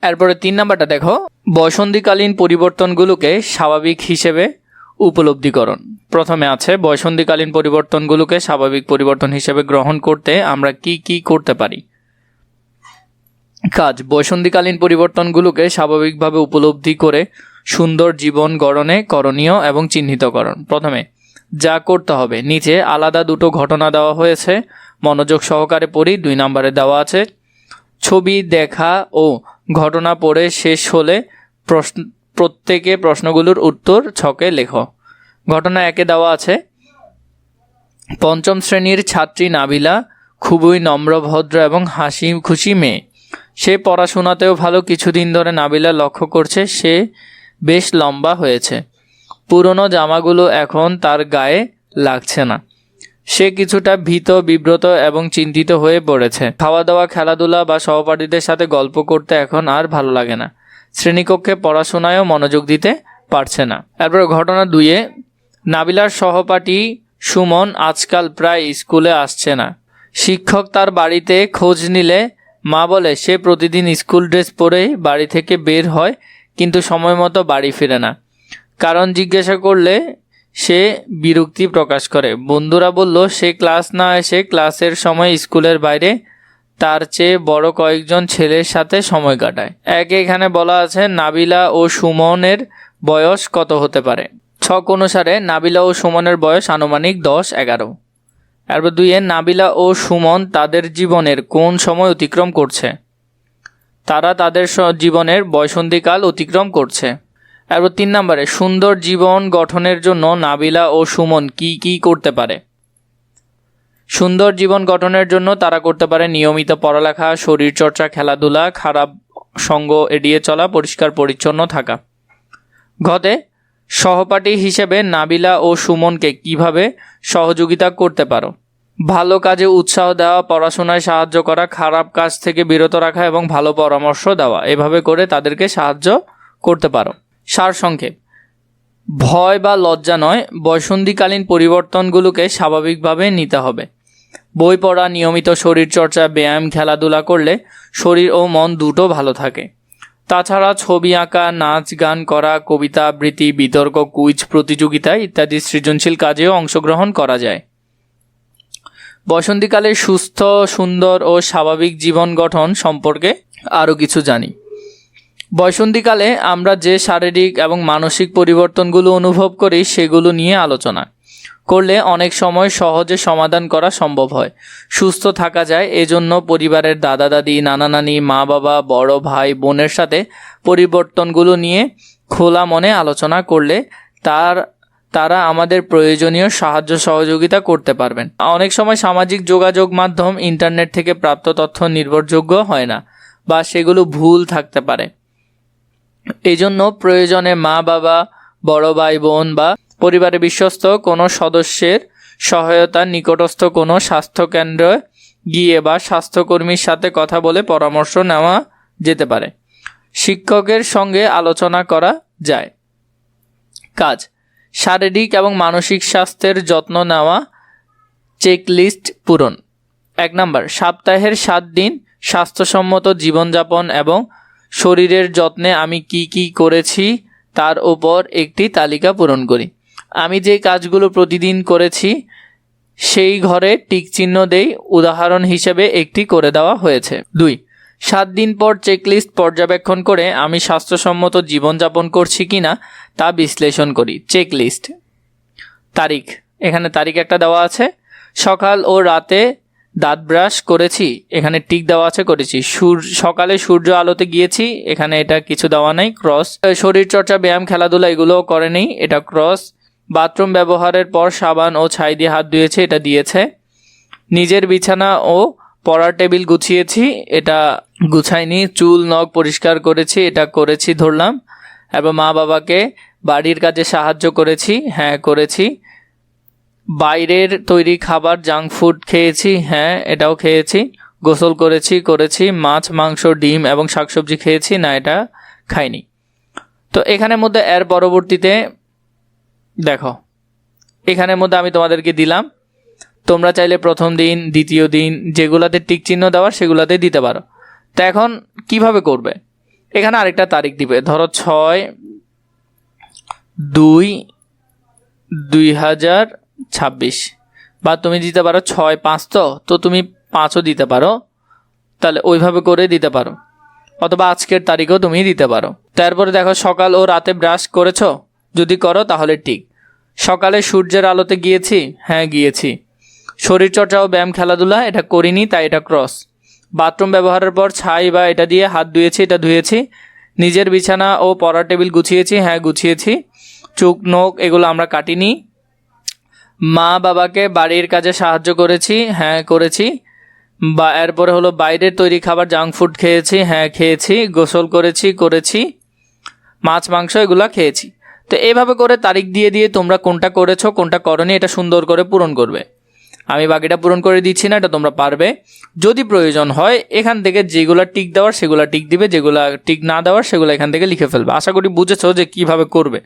এরপরে 3 নাম্বারটা দেখো, বয়সন্ধিকালীন পরিবর্তনগুলোকে স্বাভাবিক হিসেবে উপলব্ধিকরণ। প্রথমে আছে বয়সন্ধিকালীন পরিবর্তনগুলোকে স্বাভাবিক পরিবর্তন হিসেবে গ্রহণ করতে আমরা কি কি করতে পারি। কাজ, বয়সন্ধিকালীন পরিবর্তনগুলোকে স্বাভাবিকভাবে উপলব্ধি করে সুন্দর জীবন গড়নে করণীয় এবং চিহ্নিতকরণ। প্রথমে যা করতে হবে, নিচে আলাদা দুটো ঘটনা দেওয়া হয়েছে, মনোযোগ সহকারে পড়ি। 2 নম্বরে দেওয়া আছে ছবি দেখা ও ঘটনা পড়ে শেষ হলে প্রত্যেকে প্রশ্নগুলোর উত্তর ছকে লেখো। ঘটনা 1-এ দেওয়া আছে, 5ম শ্রেণীর ছাত্রী নাবিলা খুবই নম্র, ভদ্র এবং হাসি খুশি মেয়ে। সে পড়াশোনাতেও ভালো। কিছুদিন ধরে নাবিলা লক্ষ্য করছে সে বেশ লম্বা হয়েছে। পুরনো জামাগুলো এখন তার গায়ে লাগছে না। সে কিছুটা ভীত, বিব্রত এবং চিন্তিত হয়ে পড়েছে। খাওয়া দাওয়া, খেলাধুলা বা সহপাঠীদের সাথে গল্প করতে এখন আর ভালো লাগে না। শ্রেণীকক্ষে পড়াশোনায়ও মনোযোগ দিতে পারছে না। এরপর ঘটনা 2-এ, নাবিলার সহপাঠী সুমন আজকাল প্রায় স্কুলে আসছে না। শিক্ষক তার বাড়িতে খোঁজ নিলে মা বলে সে প্রতিদিন স্কুল ড্রেস পরেই বাড়ি থেকে বের হয়, কিন্তু সময় মতো বাড়ি ফিরে না। কারণ জিজ্ঞাসা করলে সে বিরক্তি প্রকাশ করে। বন্ধুরা বলল সে ক্লাস না এসে ক্লাসের সময় স্কুলের বাইরে তার চেয়ে বড় কয়েকজন ছেলের সাথে সময় কাটায়। এখানে বলা আছে নাবিলা ও সুমনের বয়স কত হতে পারে। ছক অনুসারে নাবিলা ও সুমনের বয়স আনুমানিক 10-11। এরপর 2-এ, নাবিলা ও সুমন তাদের জীবনের কোন সময় অতিক্রম করছে। তারা তাদের জীবনের বয়সন্ধিকাল অতিক্রম করছে। এরপর 3 নম্বরে, সুন্দর জীবন গঠনের জন্য নাবিলা ও সুমন কি কি করতে পারে। সুন্দর জীবন গঠনের জন্য তারা করতে পারে নিয়মিত পড়ালেখা, শরীরচর্চা, খেলাধুলা, খারাপ সঙ্গ এড়িয়ে চলা, পরিষ্কার পরিচ্ছন্ন থাকা। ঘতে, সহপাঠী হিসেবে নাবিলা ও সুমনকে কিভাবে সহযোগিতা করতে পারো। ভালো কাজে উৎসাহ দেওয়া, পড়াশোনায় সাহায্য করা, খারাপ কাজ থেকে বিরত রাখা এবং ভালো পরামর্শ দেওয়া। এভাবে করে তাদেরকে সাহায্য করতে পারো। সারসংক্ষেপ, ভয় বা লজ্জা নয়, বয়সন্ধিকালীন পরিবর্তনগুলোকে স্বাভাবিকভাবে নিতে হবে। বই পড়া, নিয়মিত শরীরচর্চা, ব্যায়াম, খেলাধুলা করলে শরীর ও মন দুটো ভালো থাকে। তাছাড়া ছবি আঁকা, নাচ গান করা, কবিতা আবৃত্তি, বিতর্ক, কুইজ প্রতিযোগিতা ইত্যাদি সৃজনশীল কাজেও অংশগ্রহণ করা যায়। বসন্তীকালে সুস্থ, সুন্দর ও স্বাভাবিক জীবন গঠন সম্পর্কে আরও কিছু জানি। বসন্তীকালে আমরা যে শারীরিক এবং মানসিক পরিবর্তনগুলো অনুভব করি সেগুলো নিয়ে আলোচনা করলে অনেক সময় সহজে সমাধান করা সম্ভব হয়, সুস্থ থাকা যায়। এজন্য পরিবারের দাদা দাদি, নানা নানি, মা বাবা, বড় ভাই বোনের সাথে পরিবর্তনগুলো নিয়ে খোলা মনে আলোচনা করলে তারা আমাদের প্রয়োজনীয় সাহায্য সহযোগিতা করতে পারবেন। অনেক সময় সামাজিক যোগাযোগ মাধ্যম, ইন্টারনেট থেকে প্রাপ্ত তথ্য নির্ভরযোগ্য হয় না বা সেগুলো ভুল থাকতে পারে। এজন্য প্রয়োজনে মা বাবা, বড় ভাই বোন বা পরিবারের বিশ্বস্ত কোনো সদস্যের সহায়তা নিকটস্থ কোনো স্বাস্থ্যকেন্দ্রে গিয়ে বা স্বাস্থ্যকর্মীর সাথে কথা বলে পরামর্শ নেওয়া যেতে পারে। শিক্ষকের সঙ্গে আলোচনা করা যায়। কাজ, শারীরিক এবং মানসিক স্বাস্থ্যের যত্ন নেওয়া, চেকলিস্ট পূরণ। 1 নম্বর, সপ্তাহের 7 দিন স্বাস্থ্যসম্মত জীবনযাপন এবং শরীরের যত্নে আমি কি কি করেছি তার উপর একটি তালিকা পূরণ করি। আমি যে কাজগুলো প্রতিদিন করেছি সেই ঘরে টিক চিহ্ন দেই, উদাহরণ হিসেবে একটি করে দেওয়া হয়েছে। 2, 7 দিন পর চেকলিস্ট পর্যবেক্ষণ করে আমি স্বাস্থ্যসম্মত জীবনযাপন করছি কিনা তা বিশ্লেষণ করি। চেকলিস্ট। তারিখ, এখানে তারিখ একটা দেওয়া আছে। সকাল ও রাতে দাঁত ব্রাশ করেছি, এখানে টিক দেওয়া আছে, করেছি। সকালে সূর্য আলোতে গিয়েছি, এখানে এটা কিছু দেওয়া নেই, ক্রস। শরীরচর্চা, ব্যায়াম, খেলাধুলা এগুলোও করেনি, এটা ক্রস। বাথরুম ব্যবহারের পর সাবান ও ছাই দিয়ে হাত ধুয়েছে, এটা দিয়েছে। নিজের বিছানা ও পড়ার টেবিল গুছিয়েছি, এটা গুছাইনি। চুল নখ পরিষ্কার করেছি, এটা করেছি ধরলাম। এবং মা বাবাকে বাড়ির কাজে সাহায্য করেছি, হ্যাঁ করেছি। বাইরের তৈরি খাবার, জাঙ্ক ফুড খেয়েছি, হ্যাঁ এটাও খেয়েছি। গোসল করেছি। মাছ, মাংস, ডিম এবং শাকসবজি খেয়েছি, না এটা খাইনি। তো এখানের মধ্যে এর পরবর্তীতে দেখো, এখানের মধ্যে আমি তোমাদেরকে দিলাম, তোমরা চাইলে প্রথম দিন, দ্বিতীয় দিন যেগুলাতে টিক চিহ্ন দেওয়ার সেগুলাতে দিতে পারো। তো এখন কিভাবে করবে? এখানে আরেকটা তারিখ দিবে, ধরো 6/2/2026, বা তুমি দিতে পারো 6/5, তো তুমি 5ও দিতে পারো, তাহলে ওইভাবে করে দিতে পারো, অথবা আজকের তারিখও তুমি দিতে পারো। তারপরে দেখো সকাল ও রাতে ব্রাশ করেছো, যদি করো তাহলে ঠিক। সকালে সূর্যের আলোতে গিয়েছি, হ্যাঁ গিয়েছি। শরীরচর্চা ও ব্যায়াম খেলাধুলা, এটা করিনি তাই এটা ক্রস। বাথরুম ব্যবহারের পর ছাই বা এটা দিয়ে হাত ধুয়েছি, এটা ধুয়েছি। নিজের বিছানা ও পড়ার টেবিল গুছিয়েছি, হ্যাঁ গুছিয়েছি। চোখ নখ এগুলো আমরা কাটিনি। মা বাবাকে বাড়ির কাজে সাহায্য করেছি, হ্যাঁ করেছি। বা এরপরে হলো বাইরের তৈরি খাবার জাঙ্ক ফুড খেয়েছি, হ্যাঁ খেয়েছি। গোসল করেছি। মাছ মাংস এগুলো খেয়েছি। তো এইভাবে করে তারিখ দিয়ে দিয়ে তোমরা কোনটা করেছো কোনটা করনি এটা সুন্দর করে পূরণ করবে। আমি বাকিটা পূরণ করে দিচ্ছি না, এটা তোমরা পারবে। যদি প্রয়োজন হয় এখান থেকে যেগুলো টিক দেওয়ার সেগুলো টিক দিবে, যেগুলো টিক না দেওয়ার সেগুলো এখান থেকে লিখে ফেলবে। আশা করি বুঝেছো যে কিভাবে করবে।